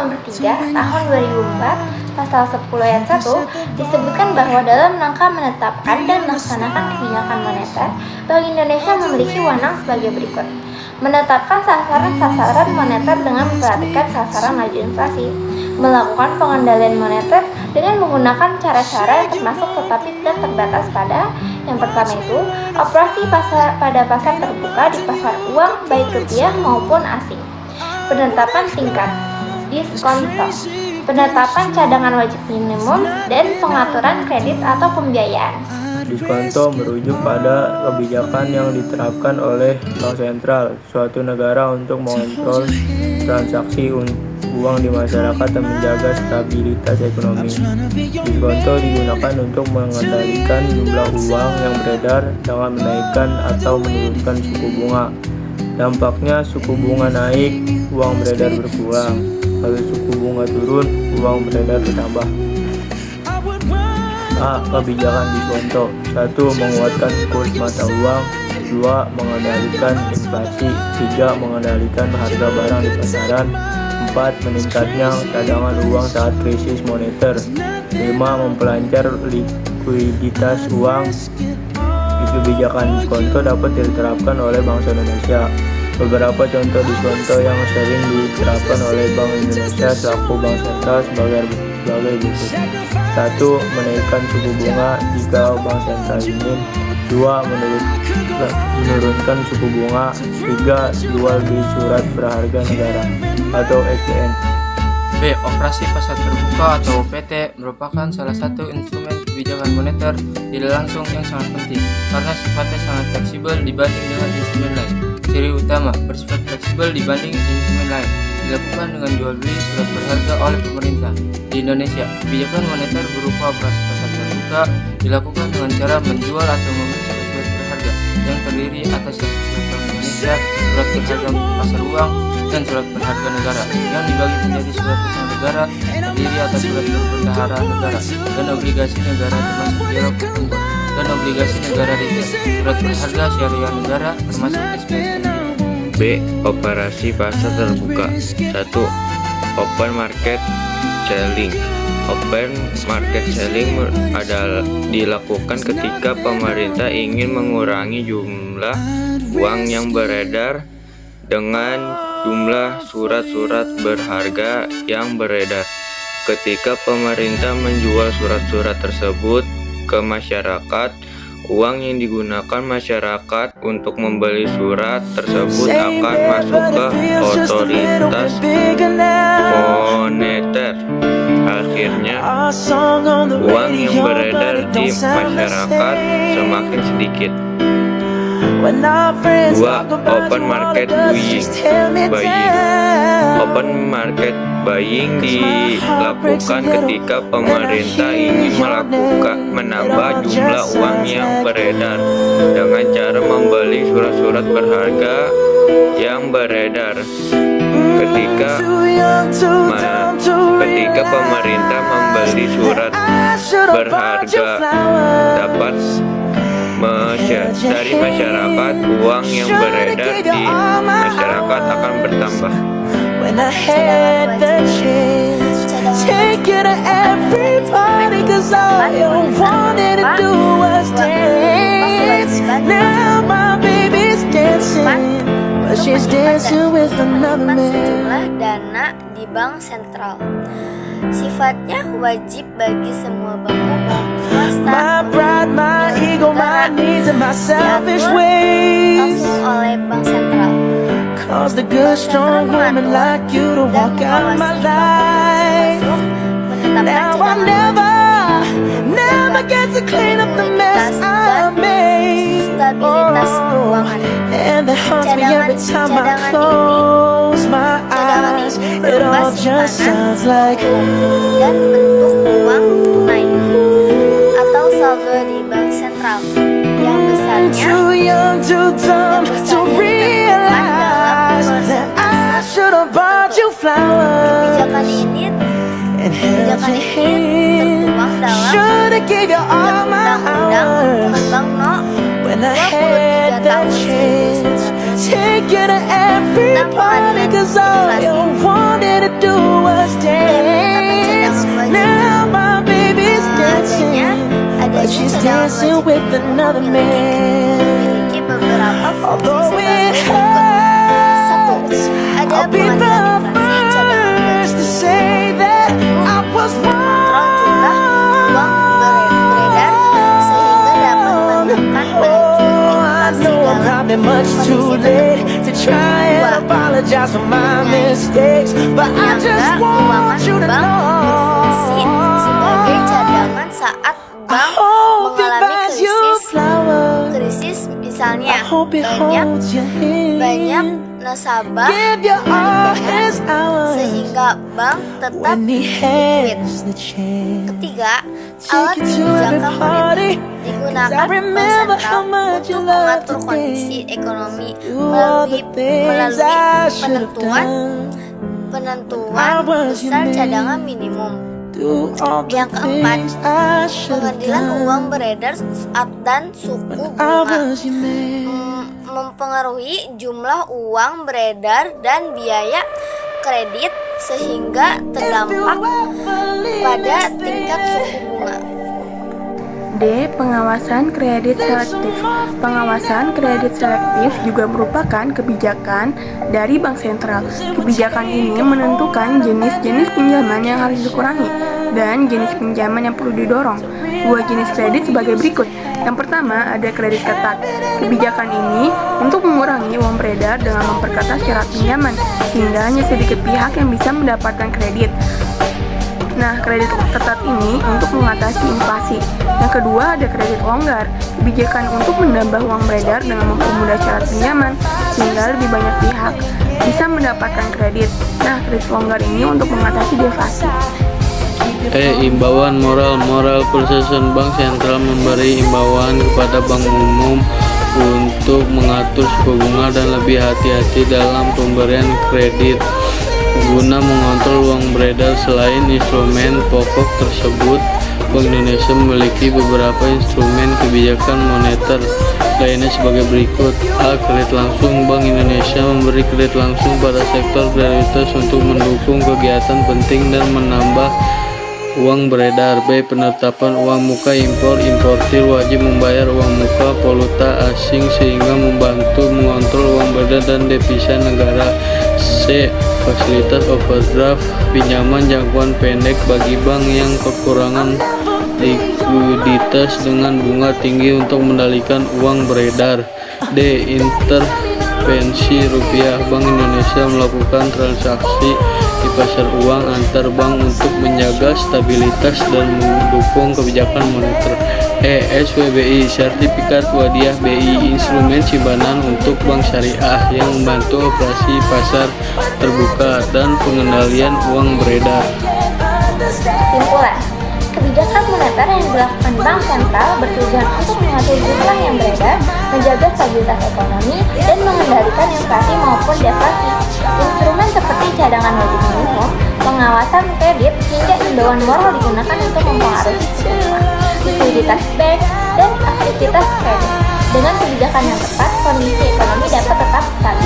Nomor 3 Tahun 2004 Pasal 10 ayat 1 disebutkan bahwa dalam rangka menetapkan dan melaksanakan kebijakan moneter, Bank Indonesia memiliki wewenang sebagai berikut. Menetapkan sasaran-sasaran moneter dengan memperhatikan sasaran laju inflasi, melakukan pengendalian moneter dengan menggunakan cara-cara yang termasuk tetapi tidak terbatas pada yang pertama itu, operasi pada pasar terbuka di pasar uang baik rupiah maupun asing. Penetapan tingkat diskonto, penetapan cadangan wajib minimum, dan pengaturan kredit atau pembiayaan. Diskonto merujuk pada kebijakan yang diterapkan oleh bank sentral suatu negara untuk mengontrol transaksi uang di masyarakat dan menjaga stabilitas ekonomi. Diskonto digunakan untuk mengendalikan jumlah uang yang beredar dengan menaikkan atau menurunkan suku bunga. Dampaknya suku bunga naik, uang beredar berkurang. Kalau suku bunga turun, uang beredar bertambah. A. Kebijakan diskonto. 1. Menguatkan kurs mata uang. 2. Mengendalikan inflasi. 3. Mengendalikan harga barang di pasaran. 4. Meningkatnya cadangan uang saat krisis moneter. 5. Memperlancar likuiditas uang. Kebijakan diskonto dapat diterapkan oleh Bank Indonesia. Beberapa contoh diskonto yang sering diterapkan oleh Bank Indonesia selaku Bank Sentral sebagai berikut. 1. Menaikkan suku bunga jika Bank Sentral ingin. 2. Menurunkan suku bunga. 3. Jual beli surat berharga negara atau SBN. B. Operasi pasar terbuka atau OPT merupakan salah satu instrumen kebijakan moneter tidak langsung yang sangat penting karena sifatnya sangat fleksibel dibanding dengan instrumen lain. Ciri utama bersifat fleksibel dibanding instrumen lain dilakukan dengan jual beli surat berharga oleh pemerintah. Di Indonesia, kebijakan moneter berupa operasi pasar terbuka dilakukan dengan cara menjual atau membeli surat berharga yang terdiri atas surat Bank Indonesia, surat berharga pasar uang, dan surat berharga negara yang dibagi menjadi surat utang negara terdiri atas surat berbendahara negara dan obligasi negara termasuk giro pertumbuhan dan obligasi negara retail, surat berharga syariah negara termasuk SPSN. B. Operasi pasar terbuka. 1. Open market selling. Open market selling adalah dilakukan ketika pemerintah ingin mengurangi jumlah uang yang beredar dengan jumlah surat-surat berharga yang beredar. Ketika pemerintah menjual surat-surat tersebut ke masyarakat, uang yang digunakan masyarakat untuk membeli surat tersebut akan masuk ke otoritas moneter. Akhirnya, uang yang beredar di masyarakat semakin sedikit. 2. Open market buying. Open market buying dilakukan ketika pemerintah ingin menambah jumlah uang yang beredar dengan cara membeli surat-surat berharga yang beredar. Ketika pemerintah membeli surat berharga dapat dari masyarakat, uang yang beredar di masyarakat akan bertambah. When I had the chance, take it to everybody, cause all you wanted to do was dance. Now my baby's dancing, but she's dancing with another man. Sejumlah dana di Bank Sentral. Sifatnya wajib bagi semua bank umum, swasta, My pride, my ego, my needs, and my selfish ways langsung oleh Bank Sentral. cause the good strong women like you to walk out my life. Now I never get to clean up the mess I made. Stabilitas keuangan. And that haunts me every time I close my eyes. It all just sounds like Dan bentuk uang tunai atau saldo di Bank Sentral yang besarnya too young, too dumb to realize that I should have bought you flowers kebijakan ini and held your hand. tertuang dalam Should have gave you all my Undang-Undang hours Pengembang No when I had 23 the tahun chance. Take you to every party, cause all you wanted to do was dance. Now my baby's dancing, but she's dancing with another man. memiliki beberapa fungsi Although it sebagai berikut. Satu, ada I'll be the pengendalian inflasi cadangan first to say that I was mengontrol jumlah uang beredar sehingga dapat menekan melaju inflasi dalam probably much too late to try and apologize for my mistakes, but I just Penyangga want keuangan you to bank berfungsi sebagai know. cadangan saat I bank hope it mengalami buys you flowers. krisis misalnya I hope it holds your banyak hand. nasabah Give you all his hours sehingga bank tetap when he liquid. has the chance. Ketiga, alat Take you to every kebijakan moneter party. digunakan I bank remember sentral how much you untuk loved mengatur today. kondisi ekonomi Do all the things I should have penentuan I was your besar man. cadangan minimum. Do all the Yang keempat, things I should have Pengadilan uang done. beredar dan suku I bunga was your man. mempengaruhi jumlah uang beredar dan biaya kredit sehingga terdampak pada tingkat suku bunga. D. Pengawasan kredit selektif. Pengawasan kredit selektif juga merupakan kebijakan dari bank sentral. Kebijakan ini menentukan jenis-jenis pinjaman yang harus dikurangi dan jenis pinjaman yang perlu didorong. Dua jenis kredit sebagai berikut. Yang pertama ada kredit ketat. Kebijakan ini untuk mengurangi uang beredar dengan memperketat syarat pinjaman sehingga hanya sedikit pihak yang bisa mendapatkan kredit. Nah, kredit ketat ini untuk mengatasi inflasi. Yang kedua ada kredit longgar. Kebijakan untuk menambah uang beredar dengan mempermudah syarat pinjaman sehingga lebih banyak pihak bisa mendapatkan kredit. Nah, kredit longgar ini untuk mengatasi deflasi. Imbauan moral Persatuan Bank Sentral memberi imbauan kepada bank umum untuk mengatur suku bunga dan lebih hati-hati dalam pemberian kredit guna mengontrol uang beredar. Selain instrumen pokok tersebut, Bank Indonesia memiliki beberapa instrumen kebijakan moneter lainnya sebagai berikut. A. Kredit langsung. Bank Indonesia memberi kredit langsung pada sektor prioritas untuk mendukung kegiatan penting dan menambah uang beredar. B. Penetapan uang muka impor. Importir wajib membayar uang muka valuta asing sehingga membantu mengontrol uang beredar dan devisa negara. C. Fasilitas overdraft, pinjaman jangkauan pendek bagi bank yang kekurangan likuiditas dengan bunga tinggi untuk mengendalikan uang beredar. D. Intervensi rupiah. Bank Indonesia melakukan transaksi di pasar uang antar bank untuk menjaga stabilitas dan mendukung kebijakan moneter. SWBI, Sertifikat Wadiah BI, instrumen simpanan untuk bank syariah yang membantu operasi pasar terbuka dan pengendalian uang beredar. Kesimpulan, kebijakan moneter yang dilakukan bank sentral bertujuan untuk mengatur jumlah yang beredar, menjaga stabilitas ekonomi, dan mengendalikan inflasi maupun deflasi. Instrumen seperti cadangan wajib minimum, pengawasan kredit, hingga imbauan moral digunakan untuk mempengaruhi suku bunga, likuiditas bank, dan aktivitas kredit. Dengan kebijakan yang tepat, kondisi ekonomi dapat tetap stabil.